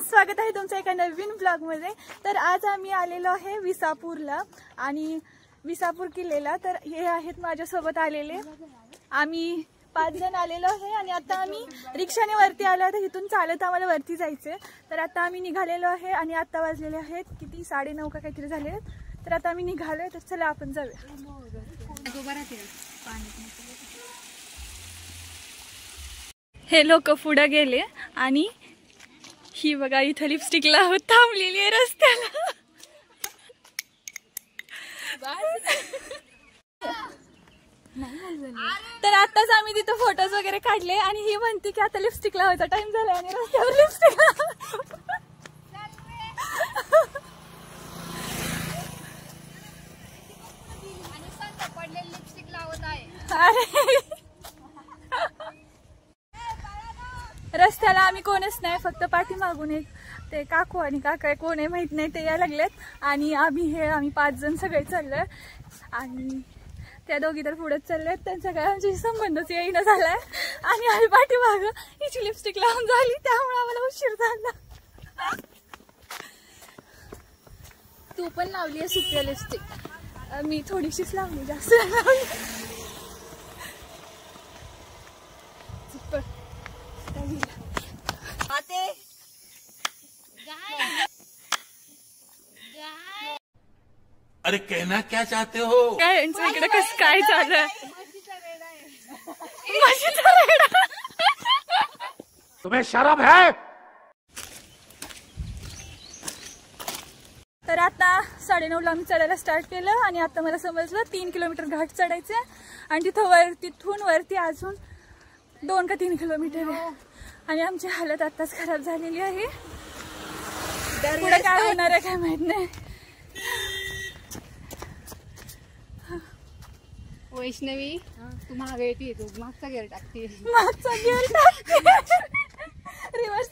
स्वागत आहे तुमच्या एका नवीन ब्लॉग मध्ये। तर आज आम्ही आलेलो आहे विसापूरला आणि विसापूर किल्ल्याला। तर हे आहेत माझ्यासोबत आलेले, आम्ही 5 जण आलेलो आहे आणि आता आम्ही रिक्षाने वरती आलो आहे। इथून चालत आम्हाला वरती जायचे। तर आता आम्ही निघालेलो आहे आणि आता वाजलेले आहेत किती 9:30 का काहीतरी झाले। तर आता आम्ही निघालोय, तर चला आपण जाऊया। हे लोक पुढे गेले आणि ही बघा इथं लिपस्टिक लावत थांबलेली आहे रस्त्याला। तर आताच आम्ही तिथं फोटोज वगैरे काढले आणि ही म्हणते की आता लिपस्टिक लावायचा टाइम झाला आणि रस्त्यावर लिपस्टिक लावत आहे। रस्त्याला आम्ही कोणच नाही, फक्त पाठी मागून एक ते काकू आणि काका कोण आहे माहित नाही ते यायला लागलेत आणि आम्ही 5 जण सगळे चाललोय आणि त्या दोघी तर पुढेच चाललेत, त्यांचा काय आमच्याशी संबंधच येईना झालाय आणि आम्ही पाठी माग हिची लिपस्टिक लावून झाली त्यामुळे आम्हाला उशीर झाला। तू पण लावली आहे सुट्टी लिपस्टिक? मी थोडीशीच लावली, जास्त लावली। अरे कहना क्या चाहते हो? काय इकडे कसं काय चालू? तुम्हें शर्म है? तर आता 9:30ला आम्ही चढायला स्टार्ट केलं आणि आता मला समजलं 3 किलोमीटर घाट चढायचं आणि तिथून वरती अजून 2 का 3 किलोमीटर आहे आणि आमची हालत आताच खराब झालेली आहे। पुढे काय होणार आहे काय माहित नाही। वैष्णवी तू मागे येते, तू मागचा गेअर टाकते, मागचा गेअर टाकते, रिव्हर्स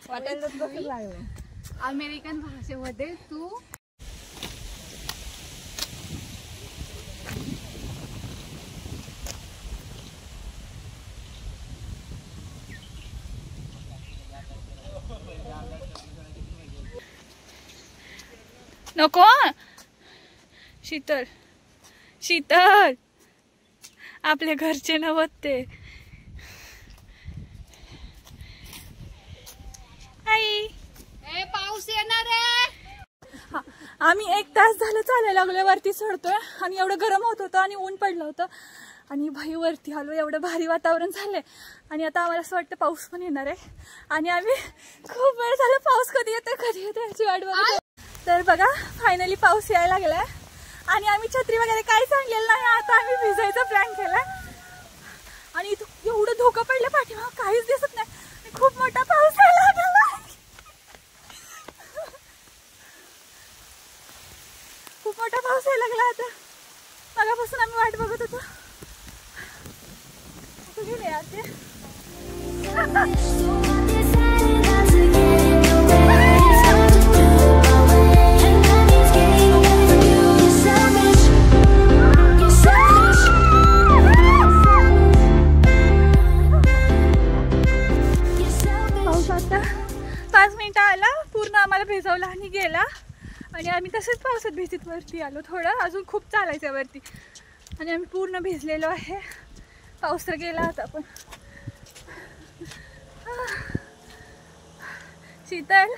वाटायला कसं लागलं। अमेरिकन भाषेमध्ये तू नको शीतल शीतल आपल्या घरचे नव्हते ते। आई पाऊस येणार आहे। आम्ही 1 तास झालं चालायला लागलोय, वरती चढतोय आणि एवढं गरम होत होतं आणि ऊन पडलं होतं आणि भाई वरती आलो, एवढं भारी वातावरण झालंय आणि आता आम्हाला असं वाटतं पाऊस पण येणार आहे आणि आम्ही खूप वेळ झालं पाऊस कधी येते याची वाट बघतो। तर बघा फायनली पाऊस यायला लागलाय आणि आम्ही छत्री वगैरे काहीच आणलेलं नाही, आता आम्ही भिजायचा प्लॅन केलाय आणि एवढं धोका पडलं पाठीमाग काहीच दिसत नाही, खूप मोठा पाऊस यायला लागला, खूप मोठा पाऊस यायला लागला। आता मगापासून आम्ही वाट बघत होतो, कुठे गेले आता? पाऊस आता 5 मिनिटं आला, पूर्ण आम्हाला भिजवला आणि गेला आणि आम्ही तसेच पावसात भिजत वरती आलो। थोडं अजून खूप चालायचं वरती आणि आम्ही पूर्ण भिजलेलो आहे। पाऊस तर गेला आता पण। शीतल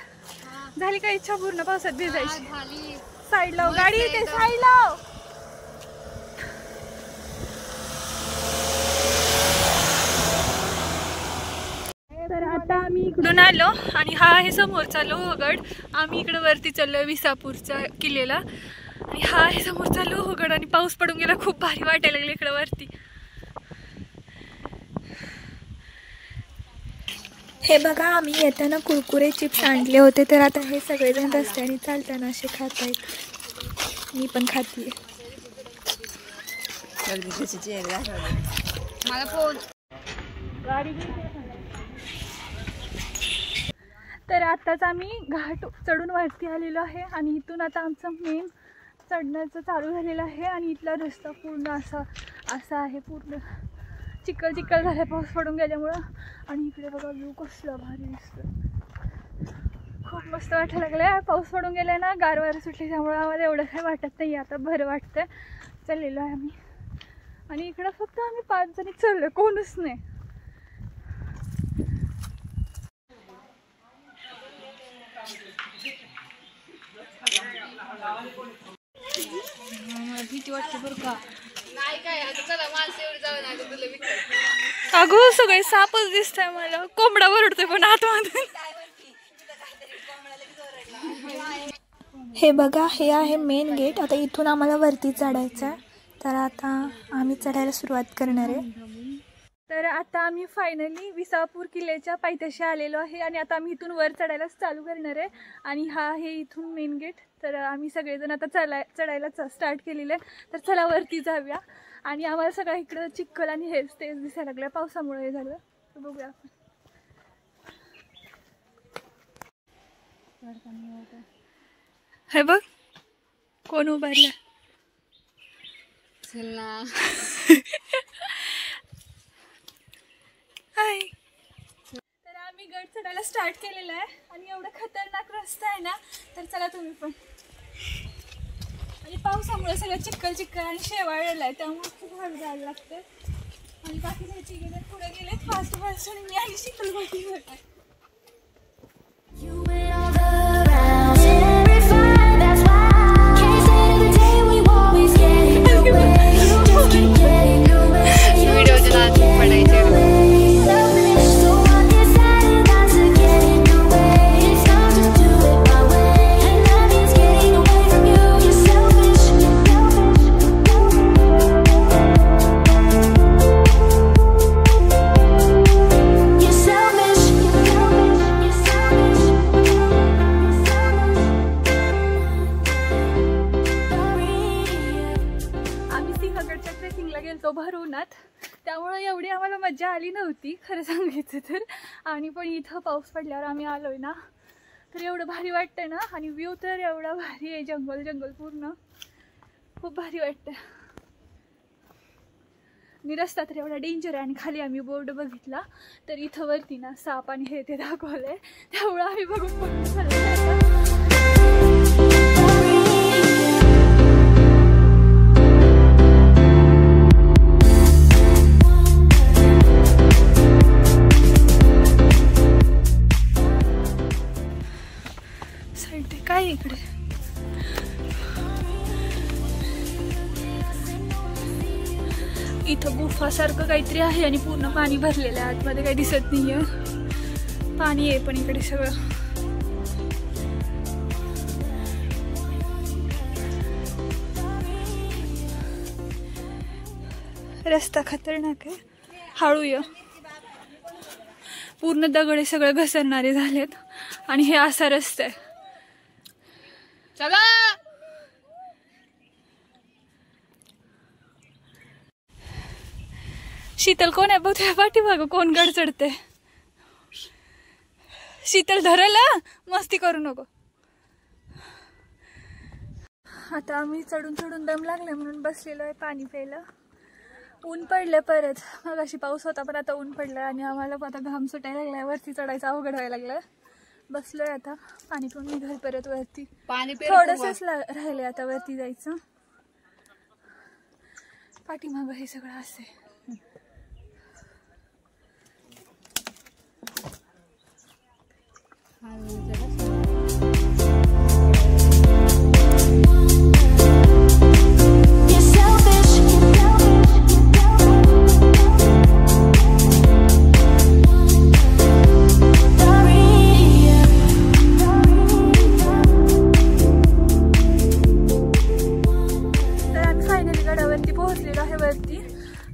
झाली का इच्छा पूर्ण पावसात भिजायची? साईड लाव गाडी, ते साईड लाव। तर आता आम्ही इकडून आलो आणि हा आहे समोरचा लोहगड। आम्ही इकडे वरती चाललोय विसापूरच्या किल्ल्याला आणि हा आहे समोरचा लोहगड आणि पाऊस पडून गेला, खूप भारी वाटायला लागले इकडे वरती। हे बघा, आम्ही येताना कुरकुरे चिप्स आणले होते, तर आता हे सगळेजण रस्त्याने चालताना असे खात आहेत. मी पण खाते. मला फोन. तर आत्ताच आम्ही घाट चढून वरती आलेलो आहे आणि इथून आता आमचं मेन चढण्याचं चालू झालेलं आहे. आणि इथला रस्ता पूर्ण असा आहे, पूर्ण चिखल चिखल झालं पाऊस पडून गेल्यामुळं. आणि इकडे बघा व्ह्यू कसला भारी दिसतं, खूप मस्त वाटायला लागलं. पाऊस पडून गेलाय ना, गारवारं सुटली, त्यामुळं आम्हाला एवढं काही वाटत नाही. आता बरं वाटतं. चाललेलो आहे आम्ही. आणि इकडं फक्त आम्ही 5 जणी चाललो, कोणच नाही. भीती वाटते बरं का. नाही काय आता चला माणसं एवढी जाऊ नाही तुला विचार. अगं सगळे सापच दिसतंय मला. कोंबडा वरडतोय पण आतमध्ये. हे बघा, हे आहे मेन गेट. आता इथून आम्हाला वरती चढायचं आहे, तर आता आम्ही चढायला सुरुवात करणार आहे. तर आता आम्ही फायनली विसापूर किल्ल्याच्या पायथ्याशी आलेलो आहे आणि आता आम्ही इथून वर चढायला चालू करणार आहे. आणि हा आहे इथून मेन गेट. तर आम्ही सगळेजण आता चढायला स्टार्ट केलेलं आहे. तर चला वरती जाऊया. आणि आम्हाला सगळं इकडं चिखल आणि हेच तेच दिसायला लागलं, पावसामुळे हे झालं. तर बघूया आपण. हे बघ कोण उभारला. हाय. तर आम्ही गड चढायला स्टार्ट केलेला आहे आणि एवढा खतरनाक रस्ता आहे ना, तर चला तुम्ही पण. आणि पावसामुळे सगळं चिखल चिखल आणि शेवाळलेलं आहे, त्यामुळे खूप हळू जायला लागतं. आणि बाकी जायचे गेले पुढे गेले फास्ट फास्ट आणि मी आणि चिखल गोटी होत आहे. गेलतो भरूनात, त्यामुळे एवढी आम्हाला मजा आली नव्हती खरं सांगायचं तर. आणि पण इथं पाऊस पडल्यावर आम्ही आलोय ना, तर एवढं भारी वाटतंय ना. आणि व्ह्यू तर एवढा भारी आहे, जंगल जंगल पूर्ण, खूप भारी वाटतं. आणि रस्ता तर एवढा डेंजर आहे. आणि खाली आम्ही बोर्ड बघितला तर इथं वरती ना साप आणि हे ते दाखवलंय, त्यामुळं आम्ही बघून बघून चाललो. काय इकडे इथं गुफासारखं काहीतरी आहे आणि पूर्ण पाणी भरलेलं आहे, आतमध्ये काही दिसत नाहीये, पाणी आहे पण इकडे सगळं. रस्ता खतरनाक आहे, हळू ये. पूर्ण दगडे सगळे घसरणारे झालेत आणि हे असा रस्ता आहे. चला शीतल कोण आहे बघ तुझ्या पाठीमागं, कोण गड चढते. शीतल धरला, मस्ती करू नको. आता आम्ही चढून चढून दम लागले म्हणून बसलेलो आहे पाणी प्यायला. ऊन पडले परत, मग अशी पाऊस होता पण आता ऊन पडलं आणि आम्हाला आता घाम सुटायला लागलाय, वरती चढायचं अवघड व्हायला लागलं. बसलोय आता पाणी पिऊन निघाल परत वरती. थोडंसंच राहिले आता वरती जायचं. पाठीमागं हे सगळं असे.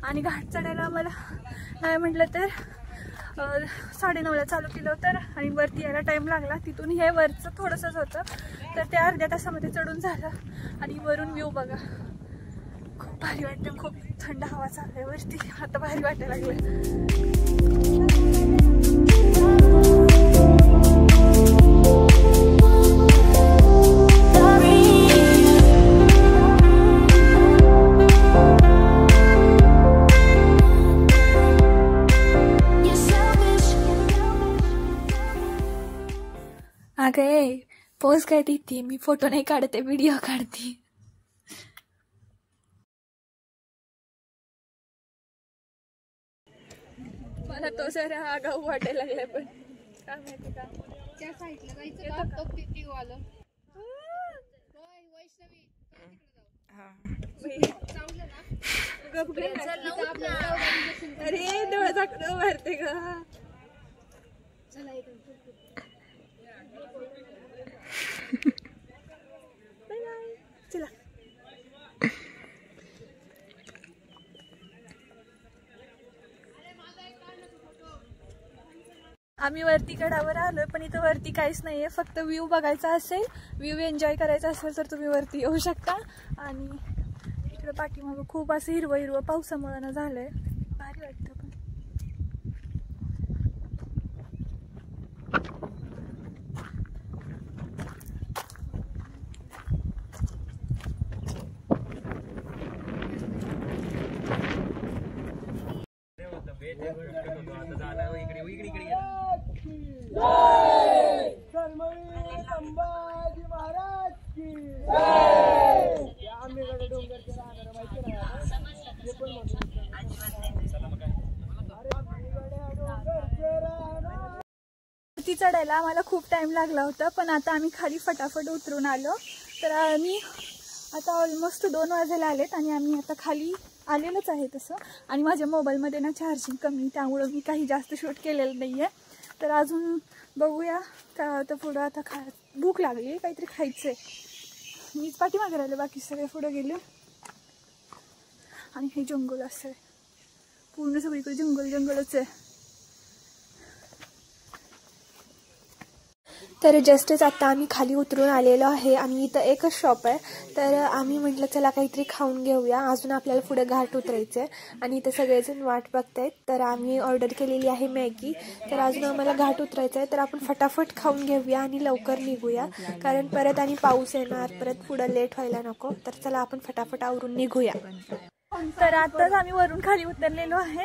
आणि घाट चढायला आम्हाला नाही म्हटलं तर 9:30ला चालू केलं होतं आणि वरती यायला टाईम लागला. तिथून हे वरचं थोडंसंच होतं तर ते अर्ध्या तासामध्ये चढून झालं. आणि वरून व्ह्यू बघा, खूप भारी वाटतं. खूप थंड हवा चालू आहे वरती, आता भारी वाटायला लागलं. अगं पोज काय देते मी, फोटो नाही काढते, व्हिडिओ काढते. मला तो जरा आगाऊ वाटायला लागलाय, पण काय माहिती का त्या साईडला जायचं का? तो पिटी वालं. होय वैष्णवी अरे डोळा झाकणं मारते का. चला आम्ही वरती गडावर आलोय, पण इथं वरती काहीच नाहीये. फक्त व्ह्यू बघायचा असेल, व्ह्यू एन्जॉय करायचा असेल तर तुम्ही वरती येऊ शकता. आणि इकडं पाठीमागं खूप असं हिरवं हिरवं पावसामुळे ना झालंय, भारी वाटतं. पण ती चढायला आम्हाला खूप टाइम लागला होता, पण आता आम्ही खाली फटाफट उतरून आलो. तर आम्ही आता ऑलमोस्ट 2 वाजायला आलेत आणि आम्ही आता खाली आलेलोच आहे तसं. आणि माझ्या मोबाईलमध्ये ना चार्जिंग कमी, त्यामुळं मी काही जास्त शूट केलेलं नाही आहे. तर अजून बघूया का तर पुढं. आता भूक लागली, काहीतरी खायचं आहे. मीच पाठीमागे राहिले, बाकी सगळे पुढं गेले. आणि हे जंगल असं आहे, पूर्ण सगळीकडे जंगलच आहे. तर जस्टच आता आम्ही खाली उतरून आलेलो आहे आणि इथं एकच शॉप आहे. तर आम्ही म्हटलं चला काहीतरी खाऊन घेऊया, अजून आपल्याला पुढे घाट उतरायचं आहे आणि इथं सगळेजण वाट बघतायत. तर आम्ही ऑर्डर केलेली आहे मॅगी. तर अजून आम्हाला घाट उतरायचं आहे, तर आपण फटाफट खाऊन घेऊया आणि लवकर निघूया, कारण परत आणि पाऊस येणार, परत पुढं लेट व्हायला नको. तर चला आपण फटाफट आवरून निघूया. तर आताच आम्ही वरून खाली उतरलेलो आहे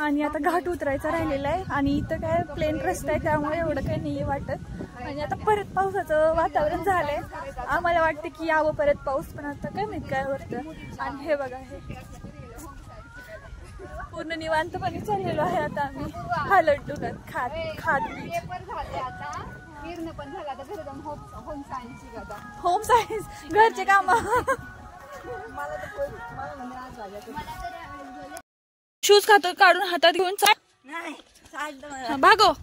आणि आता घाट उतरायचा राहिलेला आहे. आणि इथं काय प्लेन रस्ता आहे, त्यामुळे एवढं काही नाही वाटत. आणि आता परत पावसाचं वातावरण झालंय, आम्हाला वाटतं की यावं परत पाऊस, पण आता काय माहित काय होतं. आणि हे बघा, हे पूर्ण निवांतपणे चाललेलो आहे. आता आम्ही हालत डुलत खात होम सायन्स घरचे काम. शूज काढून हातात घेऊन चाल भागो.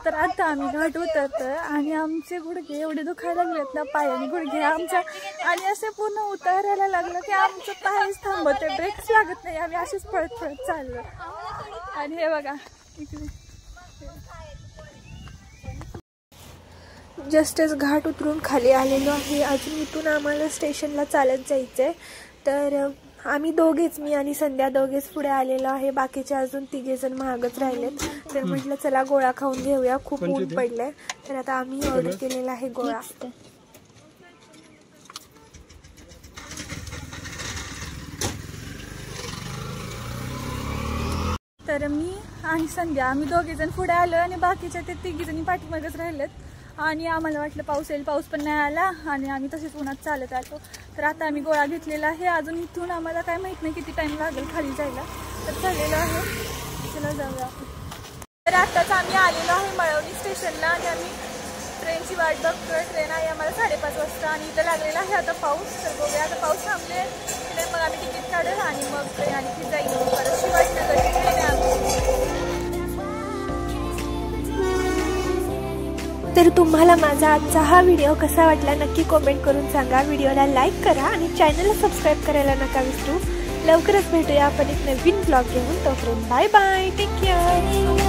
तर आता आम्ही घाट उतरतोय आणि आमचे गुडघे एवढे दुखायला लागलेत ना, पाय आणि गुडघे आमच्या, आणि असे पूर्ण उतारायला लागलं की आमचं पायच थांबत, ब्रेक्स लागत नाही. आम्ही असेच पळत चाललो. आणि हे बघा इकडे जस्टच घाट उतरून खाली आलेलो आहे. अजून इथून आम्हाला स्टेशनला चालत जायचंय. तर आम्ही दोघेच, मी आणि संध्या दोघेच पुढे आलेलो आहे, बाकीचे अजून 3 जण महागच राहिलेत. तर म्हटलं चला गोळा खाऊन घेऊया, खूप ऊन पडलंय. तर आता आम्ही ऑर्डर केलेला आहे गोळा. तर मी आणि संध्या आम्ही 2 जण पुढे आलो आणि बाकीच्या ते 3 जणी पाठीमागच राहिलेत. आणि आम्हाला वाटलं पाऊस येईल, पाऊस पण नाही आला आणि आम्ही तसेच उन्हात चालत आलो. तर आता आम्ही गोळा घेतलेला आहे. अजून इथून आम्हाला काय माहित नाही किती टाइम लागेल खाली जायला. तर चाललेलो आहे, चला जाऊया आपण. तर आताच आम्ही आलेलो आहे मळवणी स्टेशनला आणि आम्ही ट्रेनची वाट बघतोय. ट्रेन आहे आम्हाला 5:30 वाजता आणि इथं लागलेला आहे आता पाऊस. तर बघूया आता पाऊस थांबले की मग आम्ही तिकीट काढेल आणि मग ट्रेन आणखी जाईल. परत शिवाजीनगरची ट्रेन आहे आमची. तर तुम्हाला माझा आजचा हा व्हिडिओ कसा वाटला नक्की कमेंट करून सांगा. व्हिडिओला लाईक करा आणि चॅनलला सबस्क्राईब करायला नका विसरू. लवकरच भेटूया आपण एक नवीन ब्लॉग घेऊन. तोपर्यंत बाय बाय, टेक केअर.